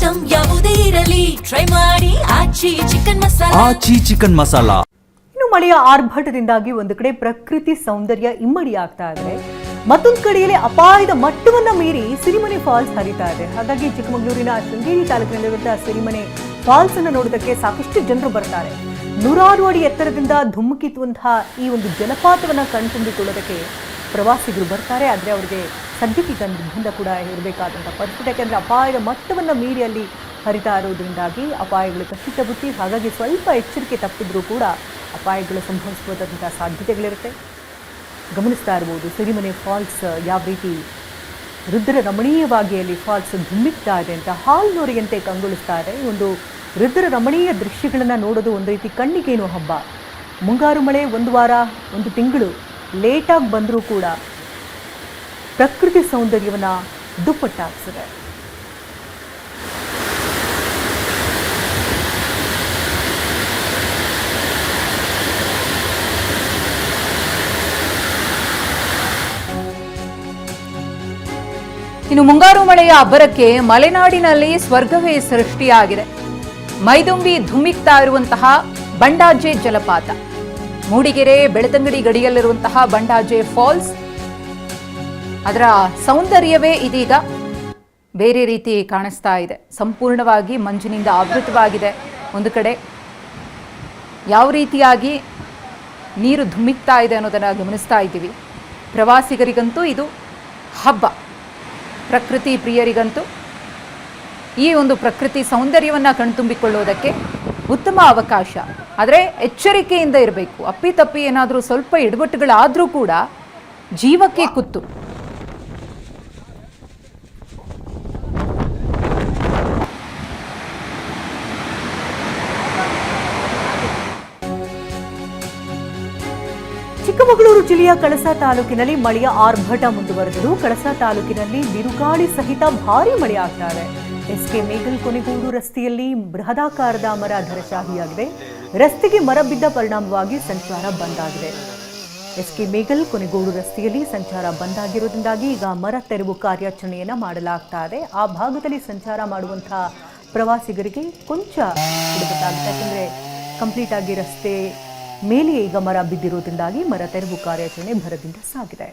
Item ಯಾವುದೇ ಇರಲಿ try ಮಾಡಿ ಆಚಿ ಚಿಕನ್ ಮಸಾಲಾ. ಇನ್ನು ಮಳೆಯ ಆರ್ಭಟದಿಂದಾಗಿ ಒಂದು ಕಡೆ ಪ್ರಕೃತಿ ಸೌಂದರ್ಯ ಇಮ್ಮಡಿಯಾಗ್ತಾ ಇದ್ರೆ, ಮತ್ತೊಂದು ಕಡೆಯಲ್ಲಿ ಅಪಾಯದ ಮಟ್ಟವನ್ನ ಮೀರಿ ಸಿರಿಮನೆ ಫಾಲ್ಸ್ ಹರಿತಾ ಇದೆ. ಹಾಗಾಗಿ ಚಿಕ್ಕಮಗಳೂರಿನ ಶೃಂಗೇರಿ ತಾಲೂಕಿನಲ್ಲಿರುವಂತಹ ಸಿರಿಮನೆ ಫಾಲ್ಸ್ ಅನ್ನು ನೋಡೋದಕ್ಕೆ ಸಾಕಷ್ಟು ಜನರು ಬರ್ತಾರೆ. 100 ಅಡಿ ಎತ್ತರದಿಂದ ಧುಮುಕಿಸುವಂತಹ ಈ ಒಂದು ಜಲಪಾತವನ್ನ ಕಣ್ತುಂಬಿಕೊಳ್ಳೋದಕ್ಕೆ ಪ್ರವಾಸಿಗರು ಬರ್ತಾರೆ. ಆದರೆ ಅವರಿಗೆ ಸದ್ಯಕ್ಕೆ ನಿರ್ಬಂಧ ಕೂಡ ಇರಬೇಕಾದಂತಹ ಪರಿಸ್ಥಿತಿ. ಯಾಕೆಂದ್ರೆ ಅಪಾಯದ ಮಟ್ಟವನ್ನ ಮೀರಿ ಅಲ್ಲಿ ಹರಿತಾ ಇರೋದ್ರಿಂದಾಗಿ ಅಪಾಯಗಳು ಖಚಿತ ಬುತ್ತಿ. ಹಾಗಾಗಿ ಸ್ವಲ್ಪ ಎಚ್ಚರಿಕೆ ತಪ್ಪಿದ್ರೂ ಕೂಡ ಅಪಾಯಗಳು ಸಂಭವಿಸುವಂತಹ ಸಾಧ್ಯತೆಗಳಿರುತ್ತೆ. ಗಮನಿಸ್ತಾ ಇರ್ಬೋದು ಸಿರಿಮನೆ ಫಾಲ್ಸ್ ಯಾವ ರೀತಿ ರುದ್ರ ರಮಣೀಯವಾಗಿ ಅಲ್ಲಿ ಫಾಲ್ಸ್ ಧುಮ್ಮಿಕ್ತಾ ಇದೆ ಅಂತ, ಹಾಲ್ನೋರಿಯಂತೆ ಕಂಗೊಳಿಸ್ತಾ ಇದೆ. ಈ ಒಂದು ರುದ್ರ ರಮಣೀಯ ದೃಶ್ಯಗಳನ್ನು ನೋಡೋದು ಒಂದು ರೀತಿ ಕಣ್ಣಿಗೇನು ಹಬ್ಬ. ಮುಂಗಾರು ಮಳೆ 1 ವಾರ 1 ತಿಂಗಳು ಲೇಟಾಗಿ ಬಂದರೂ ಕೂಡ ಪ್ರಕೃತಿ ಸೌಂದರ್ಯವನ್ನು ದುಪ್ಪಟ್ಟಾಗಿಸಿದೆ. ಇನ್ನು ಮುಂಗಾರು ಮಳೆಯ ಅಬ್ಬರಕ್ಕೆ ಮಲೆನಾಡಿನಲ್ಲಿ ಸ್ವರ್ಗವೇ ಸೃಷ್ಟಿಯಾಗಿದೆ. ಮೈದುಂಬಿ ಧುಮ್ಮಿಕ್ತಾ ಇರುವಂತಹ ಬಂಡಾಜೆ ಜಲಪಾತ, ಮೂಡಿಗೆರೆ ಬೆಳ್ತಂಗಡಿ ಗಡಿಯಲ್ಲಿರುವಂತಹ ಬಂಡಾಜೆ ಫಾಲ್ಸ್, ಅದರ ಸೌಂದರ್ಯವೇ ಇದೀಗ ಬೇರೆ ರೀತಿ ಕಾಣಿಸ್ತಾ ಇದೆ. ಸಂಪೂರ್ಣವಾಗಿ ಮಂಜಿನಿಂದ ಆವೃತವಾಗಿದೆ. ಒಂದು ಕಡೆ ಯಾವ ರೀತಿಯಾಗಿ ನೀರು ಧುಮ್ಮಿಕ್ತಾ ಇದೆ ಅನ್ನೋದನ್ನು ಗಮನಿಸ್ತಾ ಇದ್ದೀವಿ. ಪ್ರವಾಸಿಗರಿಗಂತೂ ಇದು ಹಬ್ಬ, ಪ್ರಕೃತಿ ಪ್ರಿಯರಿಗಂತೂ ಈ ಒಂದು ಪ್ರಕೃತಿ ಸೌಂದರ್ಯವನ್ನು ಕಣ್ತುಂಬಿಕೊಳ್ಳೋದಕ್ಕೆ ಉತ್ತಮ ಅವಕಾಶ. ಆದರೆ ಎಚ್ಚರಿಕೆಯಿಂದ ಇರಬೇಕು. ಅಪ್ಪಿತಪ್ಪಿ ಏನಾದರೂ ಸ್ವಲ್ಪ ಎಡವಟ್ಟುಗಳಾದರೂ ಕೂಡ ಜೀವಕ್ಕೆ ಕುತ್ತು. ಚಿಕ್ಕಮಗಳೂರು ಜಿಲ್ಲೆಯ ಕಳಸಾ ತಾಲೂಕಿನಲ್ಲಿ ಮಳೆಯ ಆರ್ಭಟ ಮುಂದುವರೆದರೂ ಕಳಸಾ ತಾಲೂಕಿನಲ್ಲಿ ಬಿರುಗಾಳಿ ಸಹಿತ ಭಾರೀ ಮಳೆ ಆಗ್ತಾ ಇದೆ. ಎಸ್ಕೆ ಮೇಗಲ್ ಕೊನೆಗೂಡು ರಸ್ತೆಯಲ್ಲಿ ಬೃಹದಾಕಾರದ ಮರ ಧರಶಾಹಿಯಾಗಿದೆ. ರಸ್ತೆಗೆ ಮರ ಬಿದ್ದ ಪರಿಣಾಮವಾಗಿ ಸಂಚಾರ ಬಂದ್ ಆಗಿದೆ. ಎಸ್ಕೆ ಮೇಗಲ್ ಕೊನೆಗೂಡು ರಸ್ತೆಯಲ್ಲಿ ಸಂಚಾರ ಬಂದ್ ಆಗಿರೋದ್ರಿಂದಾಗಿ ಈಗ ಮರ ತೆರವು ಕಾರ್ಯಾಚರಣೆಯನ್ನ ಮಾಡಲಾಗ್ತಾ ಇದೆ. ಆ ಭಾಗದಲ್ಲಿ ಸಂಚಾರ ಮಾಡುವಂತಹ ಪ್ರವಾಸಿಗರಿಗೆ ಕೊಂಚ ಹಿಡಿತಾಗುತ್ತೆ. ಯಾಕಂದ್ರೆ ಕಂಪ್ಲೀಟ್ ಆಗಿ ರಸ್ತೆ ಮೇಲೆ ಈಗ ಮರ ಬಿದ್ದಿರೋದ್ರಿಂದಾಗಿ ಮರ ತೆರವು ಕಾರ್ಯಾಚರಣೆ ಭರದಿಂದ ಸಾಗಿದೆ.